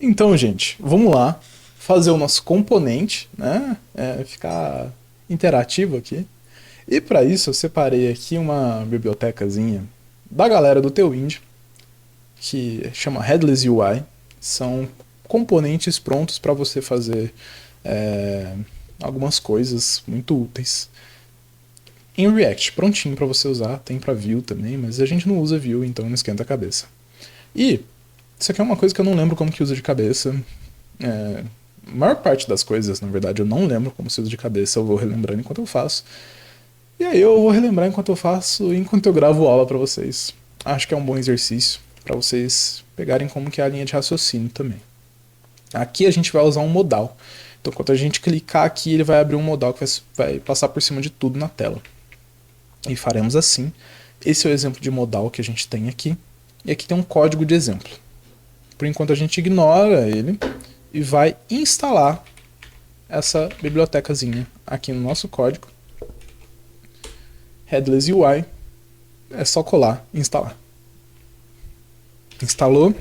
Então, gente, vamos lá fazer o nosso componente, né? Ficar interativo aqui. E para isso eu separei aqui uma bibliotecazinha da galera do Tailwind, que chama Headless UI. São componentes prontos para você fazer é, algumas coisas muito úteis. Em React, prontinho para você usar, tem para Vue também, mas a gente não usa Vue, então não esquenta a cabeça. E isso aqui é uma coisa que eu não lembro como que usa de cabeça. A maior parte das coisas, na verdade, eu não lembro como se usa de cabeça, eu vou relembrando enquanto eu faço. E aí eu vou relembrar enquanto eu faço, enquanto eu gravo aula para vocês. Acho que é um bom exercício para vocês pegarem como que é a linha de raciocínio também. Aqui a gente vai usar um modal. Então quando a gente clicar aqui, ele vai abrir um modal que vai passar por cima de tudo na tela. E faremos assim. Esse é o exemplo de modal que a gente tem aqui. E aqui tem um código de exemplo. Por enquanto a gente ignora ele e vai instalar essa bibliotecazinha aqui no nosso código. Headless UI. É só colar e instalar. Instalou.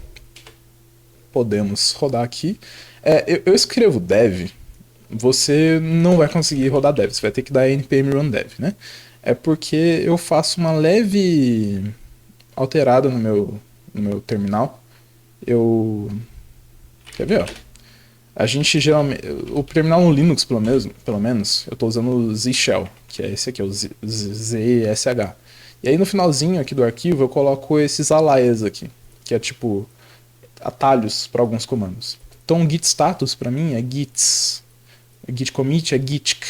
Podemos rodar aqui. Eu escrevo dev. Você não vai conseguir rodar dev. Você vai ter que dar npm run dev, né? É porque eu faço uma leve alterada no meu terminal. Quer ver, ó? A gente geralmente. O terminal no Linux, pelo menos eu estou usando o Z Shell, que é esse aqui, o ZSH. E aí no finalzinho aqui do arquivo eu coloco esses alias aqui, que é tipo atalhos para alguns comandos. Então o git status para mim é gits, git commit é gitk,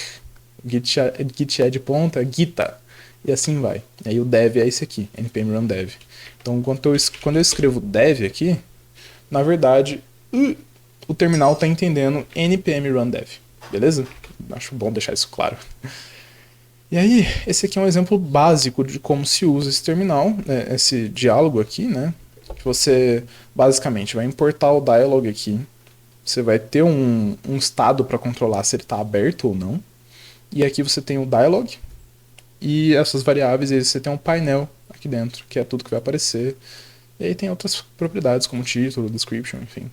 git add ponta é gita, e assim vai. E aí o dev é esse aqui, npm run dev. Então quando eu escrevo dev aqui, na verdade o terminal está entendendo npm run dev, beleza? Acho bom deixar isso claro. E aí, esse aqui é um exemplo básico de como se usa esse terminal, esse diálogo aqui, né? Que você basicamente vai importar o dialog aqui, você vai ter um estado para controlar se ele está aberto ou não, e aqui você tem o dialog, e essas variáveis, e você tem um painel aqui dentro, que é tudo que vai aparecer, e aí tem outras propriedades como título, description, enfim,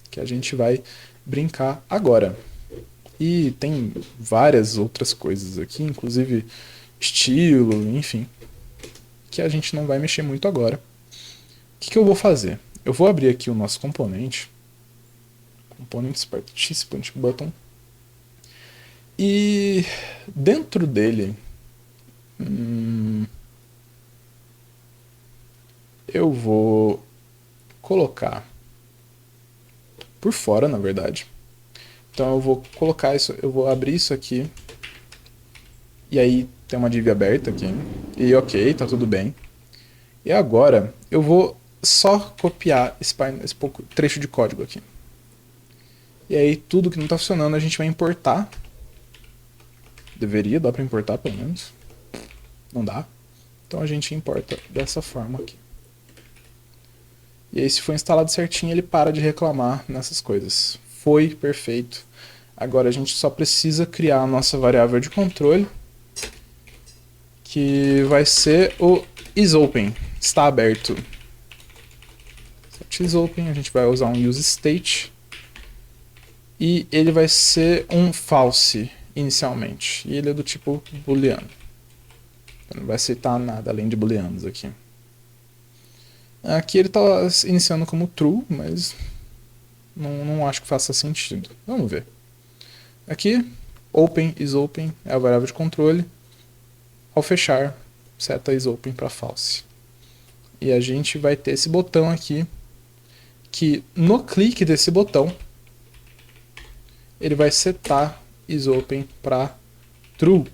que a gente vai brincar agora. E tem várias outras coisas aqui, inclusive estilo, enfim, que a gente não vai mexer muito agora. O que eu vou fazer? Eu vou abrir aqui o nosso componente, components participant button, e dentro dele eu vou colocar por fora, na verdade. Então eu vou colocar isso, eu vou abrir isso aqui. E aí tem uma div aberta aqui. E ok, tá tudo bem. E agora eu vou só copiar esse pouco trecho de código aqui. E aí tudo que não está funcionando a gente vai importar. Deveria dar para importar pelo menos. Não dá. Então a gente importa dessa forma aqui. E aí se for instalado certinho ele para de reclamar nessas coisas. Foi perfeito. Agora a gente só precisa criar a nossa variável de controle, que vai ser o isOpen, está aberto. IsOpen, a gente vai usar um useState, e ele vai ser um false inicialmente, e ele é do tipo booleano. Não vai aceitar nada além de booleanos aqui. Aqui ele está iniciando como true, mas não acho que faça sentido. Vamos ver. Aqui, open isOpen é a variável de controle. Ao fechar, seta isOpen para false. E a gente vai ter esse botão aqui, que no clique desse botão, ele vai setar isOpen para true.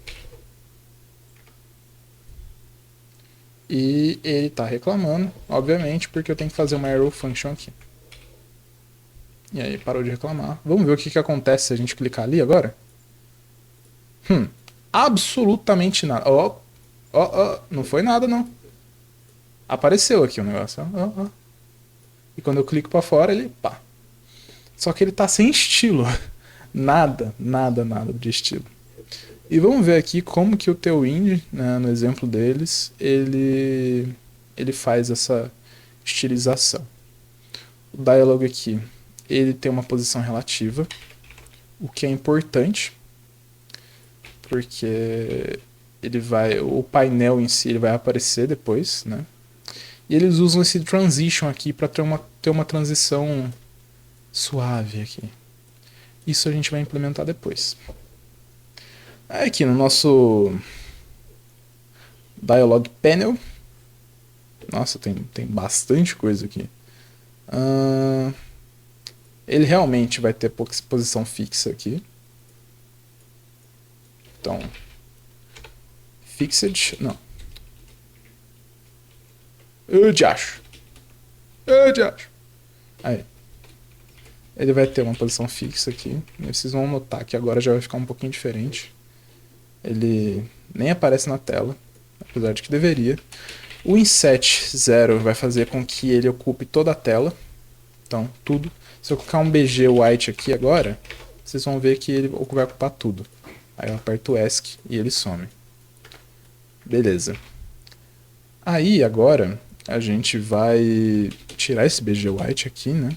E ele está reclamando, obviamente, porque eu tenho que fazer uma arrow function aqui. E aí parou de reclamar. Vamos ver o que acontece se a gente clicar ali agora? Absolutamente nada. Não foi nada não. Apareceu aqui o negócio. E quando eu clico para fora, ele pá. Só que ele tá sem estilo. Nada de estilo. E vamos ver aqui como que o Tailwind, né, no exemplo deles, ele faz essa estilização. O dialog aqui ele tem uma posição relativa, o que é importante, porque o painel em si ele vai aparecer depois, né? E eles usam esse transition aqui para ter uma transição suave aqui. Isso a gente vai implementar depois. Aqui no nosso Dialog Panel, nossa, tem bastante coisa aqui. Ele realmente vai ter posição fixa aqui. Então, fixed, não. Eu te acho. Aí. Ele vai ter uma posição fixa aqui. E vocês vão notar que agora já vai ficar um pouquinho diferente. Ele nem aparece na tela, apesar de que deveria. O inset 0 vai fazer com que ele ocupe toda a tela. Então, tudo. Se eu colocar um BG white aqui agora, vocês vão ver que ele vai ocupar tudo. Aí eu aperto o ESC e ele some. Beleza. Aí agora a gente vai tirar esse BG white aqui, né?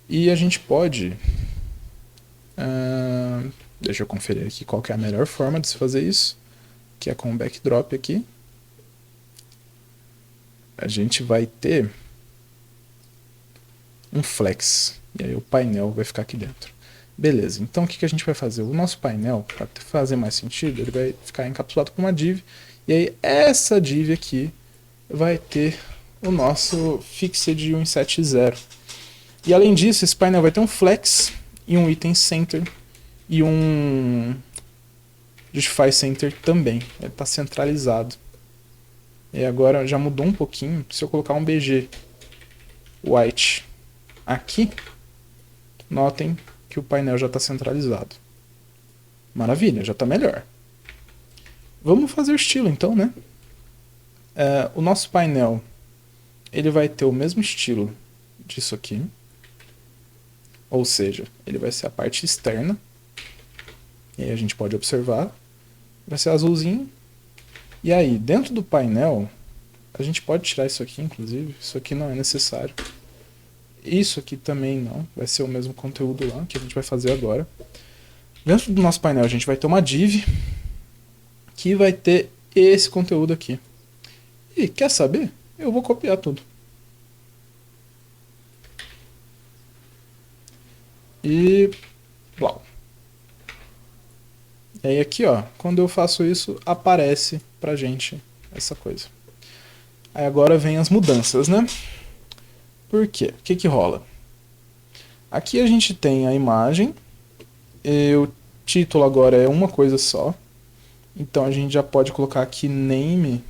E a gente pode... deixa eu conferir aqui qual que é a melhor forma de se fazer isso. Que é com o backdrop aqui. A gente vai ter um flex. E aí o painel vai ficar aqui dentro. Beleza, então o que a gente vai fazer? O nosso painel, para fazer mais sentido, ele vai ficar encapsulado com uma div. E aí essa div aqui vai ter o nosso fixed e um inset 0. E além disso, esse painel vai ter um flex e um item center e um justify center também. Ele está centralizado. E agora já mudou um pouquinho. Se eu colocar um BG white aqui, notem que o painel já está centralizado. Maravilha, já está melhor. Vamos fazer o estilo então, né? O nosso painel ele vai ter o mesmo estilo disso aqui. Ou seja, ele vai ser a parte externa. E aí a gente pode observar. Vai ser azulzinho. E aí, dentro do painel, a gente pode tirar isso aqui, inclusive. Isso aqui não é necessário. Isso aqui também não. Vai ser o mesmo conteúdo lá, que a gente vai fazer agora. Dentro do nosso painel, a gente vai ter uma div que vai ter esse conteúdo aqui. E quer saber? Eu vou copiar tudo. E... Blau. E aí aqui, ó, quando eu faço isso, aparece pra gente essa coisa. Aí agora vem as mudanças, né? Por quê? O que que rola? Aqui a gente tem a imagem, e o título agora é uma coisa só. Então a gente já pode colocar aqui name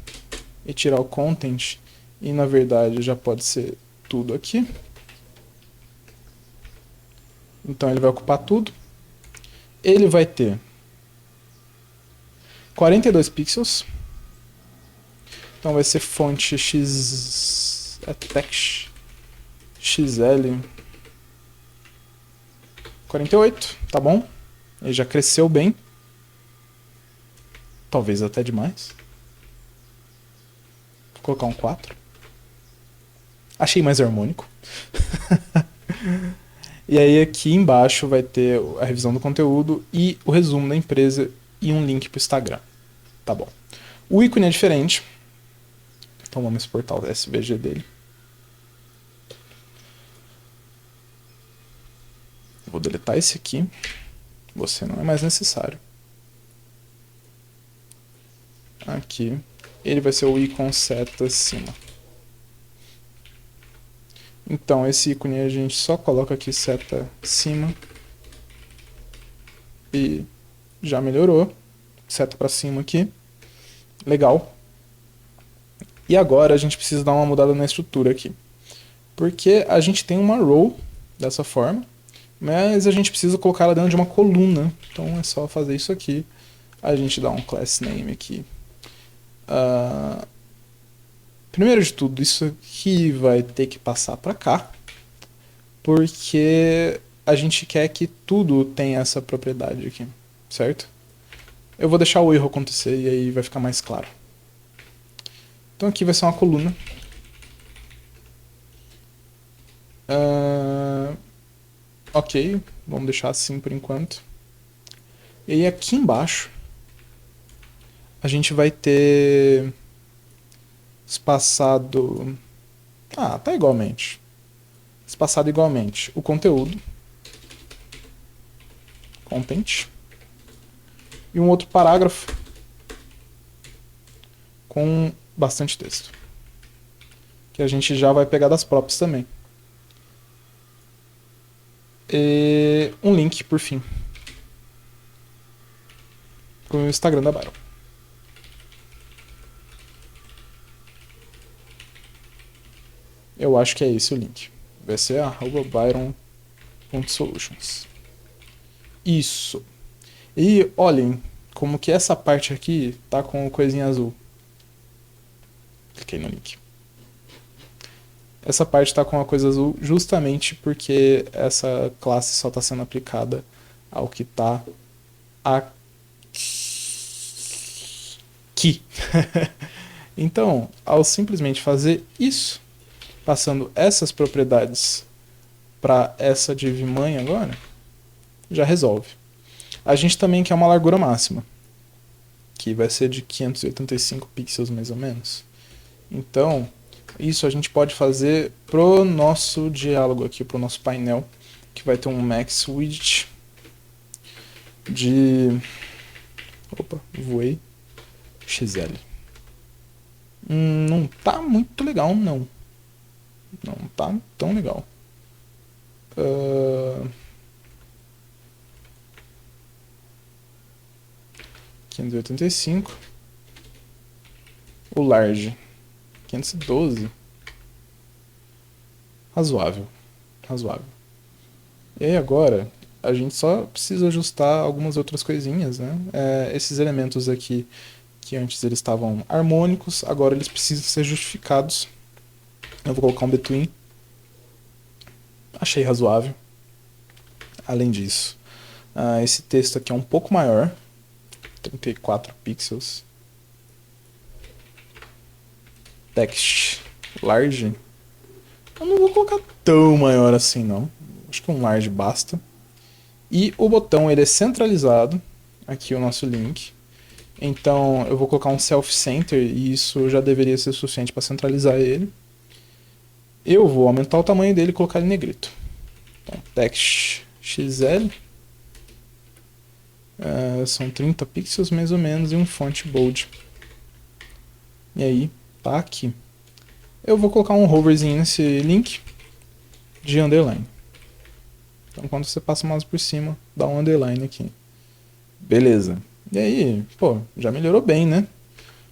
e tirar o content. E na verdade já pode ser tudo aqui. Então ele vai ocupar tudo. Ele vai ter 42 pixels. Então vai ser fonte X... text XL 48, tá bom? Ele já cresceu bem. Talvez até demais. Vou colocar um 4. Achei mais harmônico. E aí aqui embaixo vai ter a revisão do conteúdo e o resumo da empresa e um link para o Instagram. Tá bom. O ícone é diferente. Então vamos exportar o SVG dele. Vou deletar esse aqui. Você não é mais necessário. Aqui. Ele vai ser o ícone seta acima. Então esse ícone a gente só coloca aqui seta acima. E já melhorou. Seta para cima aqui. Legal. E agora a gente precisa dar uma mudada na estrutura aqui. Porque a gente tem uma row dessa forma. Mas a gente precisa colocar ela dentro de uma coluna. Então é só fazer isso aqui. A gente dá um class name aqui. Primeiro de tudo, isso aqui vai ter que passar para cá. Porque a gente quer que tudo tenha essa propriedade aqui. Certo? Eu vou deixar o erro acontecer e aí vai ficar mais claro. Então aqui vai ser uma coluna. Ok, vamos deixar assim por enquanto. E aí aqui embaixo a gente vai ter espaçado. Ah, tá igualmente. Espaçado igualmente o conteúdo, content, e um outro parágrafo com bastante texto, que a gente já vai pegar das próprias também. E um link, por fim, pro Instagram da Byron. Eu acho que é esse o link. Vai ser byron.solutions. Isso. E olhem como que essa parte aqui tá com coisinha azul. Cliquei no link. Essa parte está com a coisa azul justamente porque essa classe só está sendo aplicada ao que está aqui. Então, ao simplesmente fazer isso, passando essas propriedades para essa div mãe agora, já resolve. A gente também quer uma largura máxima, que vai ser de 585 pixels mais ou menos. Então, isso a gente pode fazer pro nosso diálogo aqui, pro nosso painel, que vai ter um max widget de... Opa, voei. XL. Não tá muito legal, não. Não tá tão legal. 585. O large 512. Razoável. Razoável. E aí agora a gente só precisa ajustar algumas outras coisinhas, né? Esses elementos aqui que antes eles estavam harmônicos, agora eles precisam ser justificados. Eu vou colocar um between. Achei razoável. Além disso, esse texto aqui é um pouco maior, 34 pixels. Text large. Eu não vou colocar tão maior assim não. Acho que um large basta. E o botão ele é centralizado. Aqui o nosso link. Então eu vou colocar um self-center e isso já deveria ser suficiente para centralizar ele. Eu vou aumentar o tamanho dele e colocar ele em negrito. Então, text XL. São 30 pixels mais ou menos e um font bold. E aí, tá aqui. Eu vou colocar um hoverzinho nesse link de underline. Então quando você passa o mouse por cima, dá um underline aqui. Beleza. E aí, pô, já melhorou bem, né?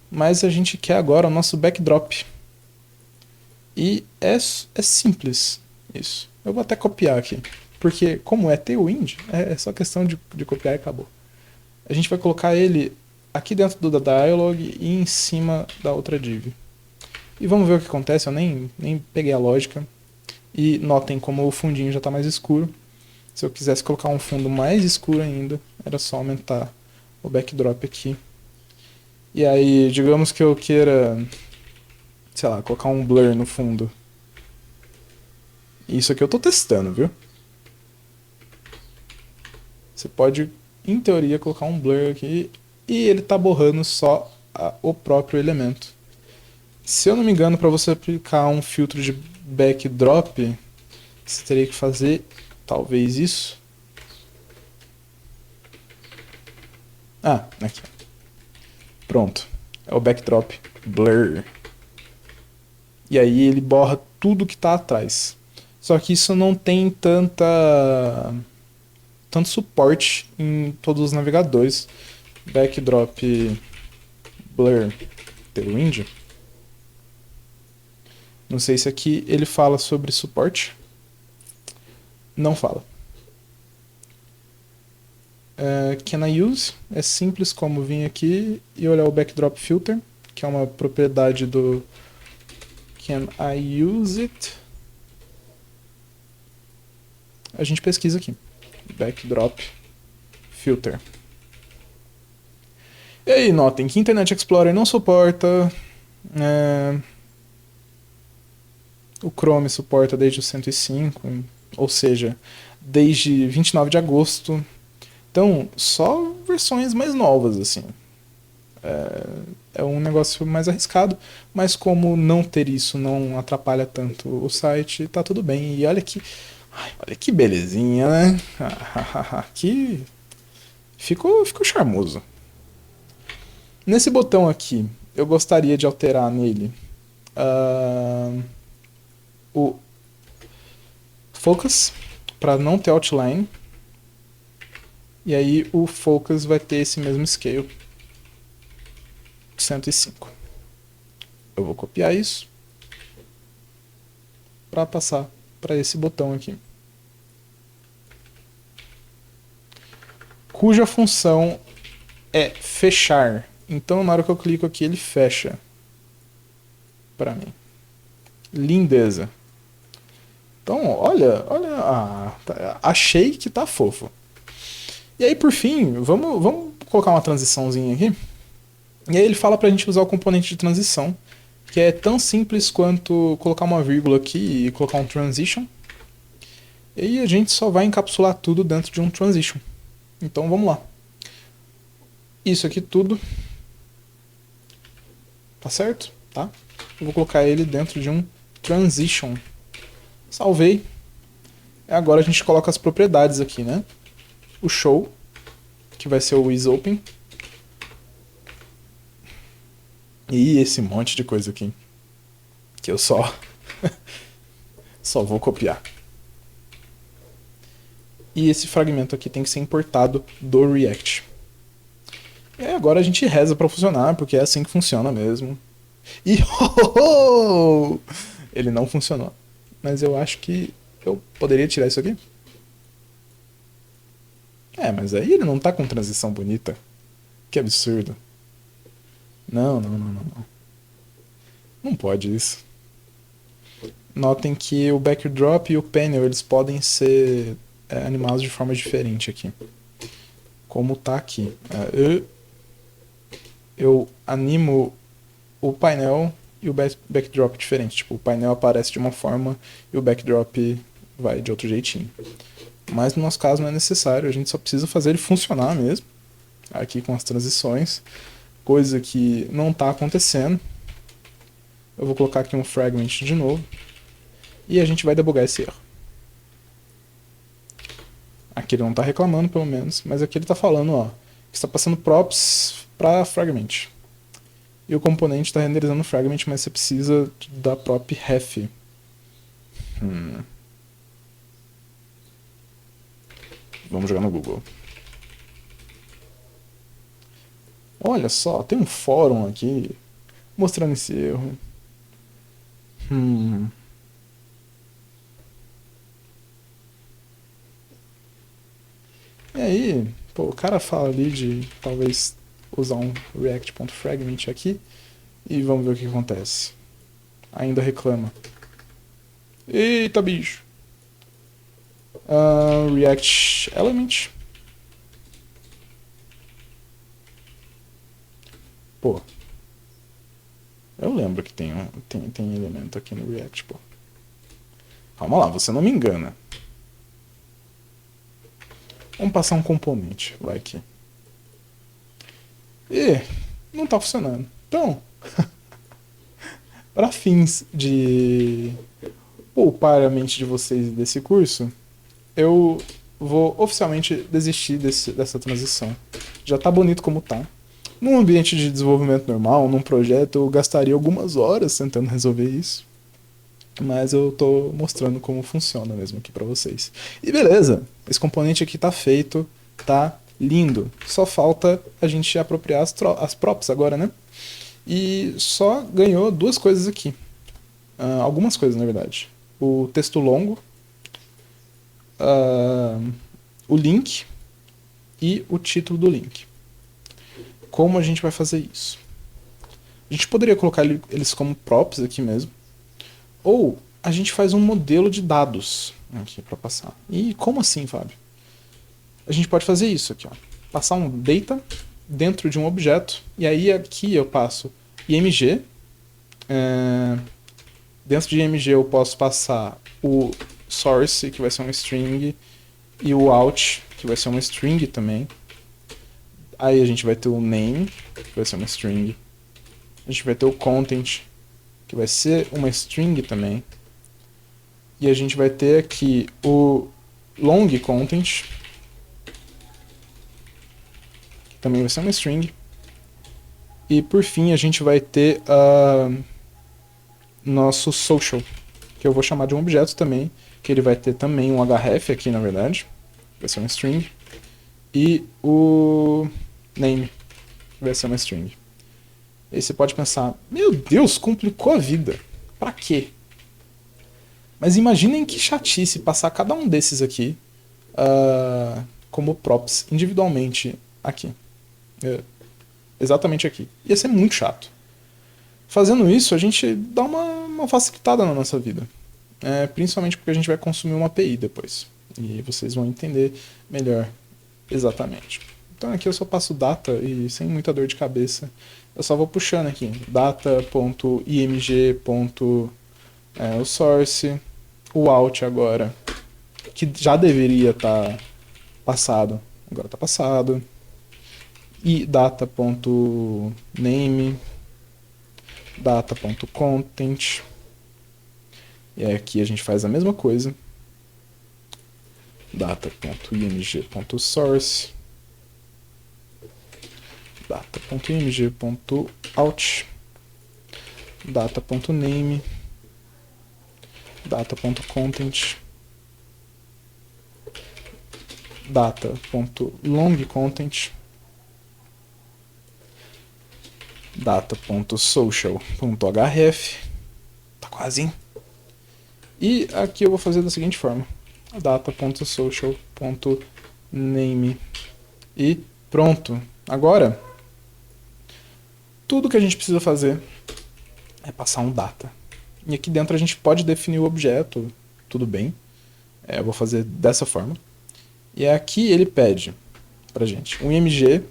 Mas a gente quer agora o nosso backdrop. E é simples isso. Eu vou até copiar aqui. Porque como é Tailwind, é só questão de copiar e acabou. A gente vai colocar ele aqui dentro do dialog e em cima da outra div. E vamos ver o que acontece, eu nem peguei a lógica. E notem como o fundinho já está mais escuro. Se eu quisesse colocar um fundo mais escuro ainda, era só aumentar o backdrop aqui. E aí, digamos que eu queira, sei lá, colocar um blur no fundo. Isso aqui eu estou testando, viu? Você pode, em teoria, colocar um blur aqui e ele está borrando só o próprio elemento. Se eu não me engano, para você aplicar um filtro de backdrop, você teria que fazer talvez isso. Aqui. Pronto. É o backdrop blur. E aí ele borra tudo que está atrás. Só que isso não tem tanto suporte em todos os navegadores. Backdrop blur Tailwind. Não sei se aqui ele fala sobre suporte. Não fala. Can I use? É simples como vir aqui e olhar o backdrop filter, que é uma propriedade do Can I use it? A gente pesquisa aqui. Backdrop filter. E aí, notem que Internet Explorer não suporta. O Chrome suporta desde o 105. ou seja, desde 29 de agosto. Então, só versões mais novas, assim. É um negócio mais arriscado, mas como não ter isso não atrapalha tanto o site, tá tudo bem. E olha que belezinha, né? Aqui ficou charmoso. Nesse botão aqui, eu gostaria de alterar nele o Focus, para não ter outline. E aí o Focus vai ter esse mesmo scale, 105. Eu vou copiar isso para passar para esse botão aqui, cuja função é fechar. Então na hora que eu clico aqui ele fecha para mim. Lindeza. Então olha, achei que tá fofo. E aí por fim, vamos colocar uma transiçãozinha aqui. E aí ele fala pra gente usar o componente de transição, que é tão simples quanto colocar uma vírgula aqui e colocar um transition. E aí a gente só vai encapsular tudo dentro de um transition. Então vamos lá. Isso aqui tudo. Tá certo? Tá? Eu vou colocar ele dentro de um transition. Salvei. E agora a gente coloca as propriedades aqui, né? O show, que vai ser o isOpen. E esse monte de coisa aqui, que eu só vou copiar. E esse fragmento aqui tem que ser importado do React. E aí agora a gente reza para funcionar, porque é assim que funciona mesmo. E ele não funcionou. Mas eu acho que eu poderia tirar isso aqui. Mas aí ele não tá com transição bonita. Que absurdo. Não. Não pode isso. Notem que o backdrop e o panel eles podem ser animados de forma diferente aqui. Como tá aqui. Eu animo o painel e o backdrop diferente. Tipo, o painel aparece de uma forma e o backdrop vai de outro jeitinho. Mas no nosso caso não é necessário, a gente só precisa fazer ele funcionar mesmo. Aqui com as transições. Coisa que não está acontecendo. Eu vou colocar aqui um fragment de novo. E a gente vai debugar esse erro. Aqui ele não está reclamando, pelo menos, mas aqui ele está falando, ó, que está passando props para fragment. E o componente está renderizando o fragment, mas você precisa da prop ref. Vamos jogar no Google. Olha só, tem um fórum aqui mostrando esse erro. E aí, pô, o cara fala ali de talvez usar um react.fragment aqui e vamos ver o que acontece. Ainda reclama. Eita, bicho. React element. Pô. Eu lembro que tem elemento aqui no React, pô. Calma lá, você não me engana. Vamos passar um componente, vai aqui. E não tá funcionando. Então, para fins de poupar a mente de vocês desse curso, eu vou oficialmente desistir dessa transição. Já tá bonito como tá. Num ambiente de desenvolvimento normal, num projeto, eu gastaria algumas horas tentando resolver isso. Mas eu tô mostrando como funciona mesmo aqui pra vocês. E beleza, esse componente aqui tá feito, tá lindo. Só falta a gente apropriar as props agora, né? E só ganhou duas coisas aqui. Algumas coisas, na verdade. O texto longo, o link e o título do link. Como a gente vai fazer isso? A gente poderia colocar eles como props aqui mesmo. Ou a gente faz um modelo de dados aqui para passar. E como assim, Fábio? A gente pode fazer isso aqui, ó. Passar um data dentro de um objeto. E aí aqui eu passo img. Dentro de img eu posso passar source, que vai ser um string, e o out, que vai ser uma string também. Aí a gente vai ter o name, que vai ser uma string. A gente vai ter o content, que vai ser uma string também. E a gente vai ter aqui o long content, que também vai ser uma string. E por fim a gente vai ter nosso social, que eu vou chamar de um objeto também, que ele vai ter também um href aqui, na verdade, vai ser uma string, e o name, que vai ser uma string. E aí você pode pensar, meu Deus, complicou a vida, pra quê? Mas imaginem que chatice passar cada um desses aqui como props individualmente aqui. Exatamente aqui. Ia ser muito chato. Fazendo isso, a gente dá uma facilitada na nossa vida. Principalmente porque a gente vai consumir uma API depois. E vocês vão entender melhor exatamente. Então aqui eu só passo data e sem muita dor de cabeça. Eu só vou puxando aqui. Data.img. O source. O out agora. Que já deveria estar passado. Agora está passado. E data.name. Data.content. E aqui a gente faz a mesma coisa. Data.img.source. Data.img.out. Data.name. Data.content. Data.longContent. Data.social.href. Tá quase, hein? E aqui eu vou fazer da seguinte forma. Data.social.name. E pronto. Agora, tudo que a gente precisa fazer é passar um data. E aqui dentro a gente pode definir o objeto, tudo bem. Eu vou fazer dessa forma. E aqui ele pede pra gente um img.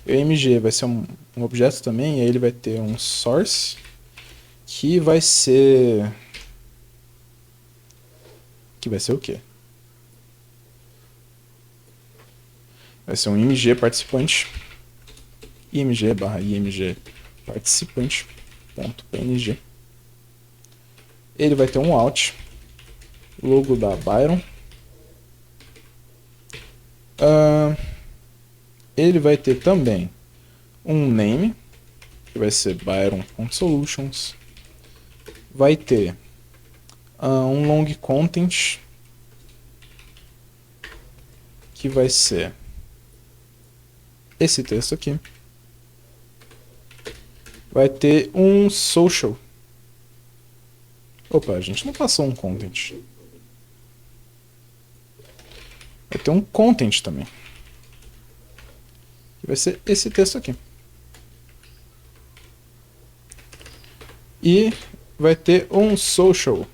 O img vai ser um objeto também, e aí ele vai ter um source, que vai ser... o quê? Vai ser um img participante, img/img participante.png. Ele vai ter um out, logo da Byron. Ele vai ter também um name, que vai ser byron.solutions. Vai ter um long content, que vai ser esse texto aqui. Vai ter um social. Opa, a gente não passou um content. Vai ter um content também. Que vai ser esse texto aqui. E vai ter um social,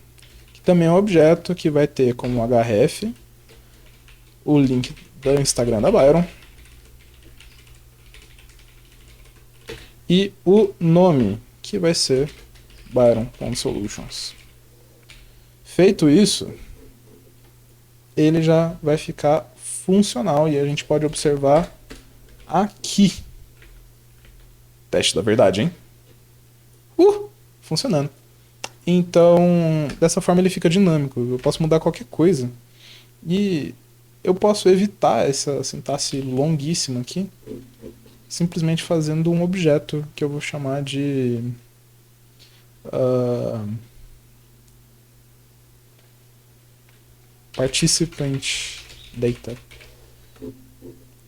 que também é um objeto, que vai ter como href o link do Instagram da Byron. E o nome, que vai ser byron.solutions. Feito isso, ele já vai ficar funcional e a gente pode observar aqui. Teste da verdade, hein? Funcionando. Então, dessa forma ele fica dinâmico. Eu posso mudar qualquer coisa. E eu posso evitar essa sintaxe longuíssima aqui, simplesmente fazendo um objeto que eu vou chamar de participant data.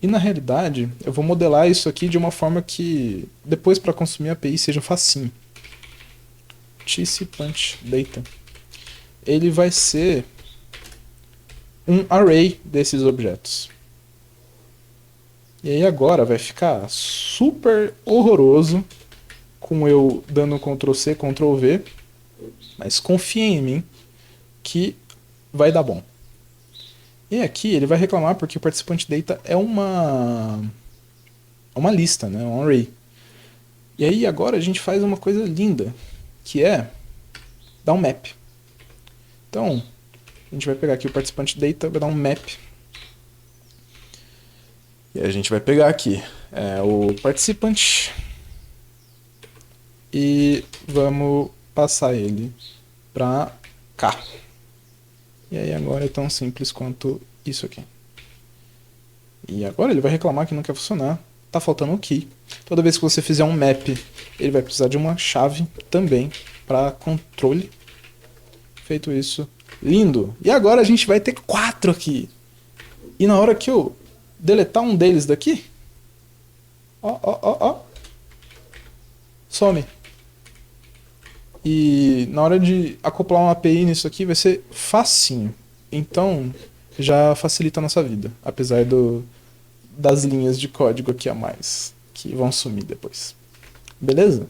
E na realidade, eu vou modelar isso aqui de uma forma que depois para consumir a API seja facinho. Participant data. Ele vai ser um array desses objetos. E aí agora vai ficar super horroroso com eu dando Ctrl+C, Ctrl+V, mas confiem em mim que vai dar bom. E aqui ele vai reclamar porque o participante data é uma lista, né? Um array. E aí agora a gente faz uma coisa linda, que é dar um map. Então, A gente vai pegar aqui o participante data, vai dar um map. E a gente vai pegar aqui o participante e vamos passar ele para cá. E aí agora é tão simples quanto isso aqui. E agora ele vai reclamar que não quer funcionar. Tá faltando um key. Toda vez que você fizer um map, ele vai precisar de uma chave também para controle. Feito isso, lindo. E agora a gente vai ter 4 aqui. E na hora que eu deletar um deles daqui, ó, some. E na hora de acoplar uma API nisso aqui vai ser facinho. Então já facilita a nossa vida, apesar das linhas de código aqui a mais, que vão sumir depois. Beleza?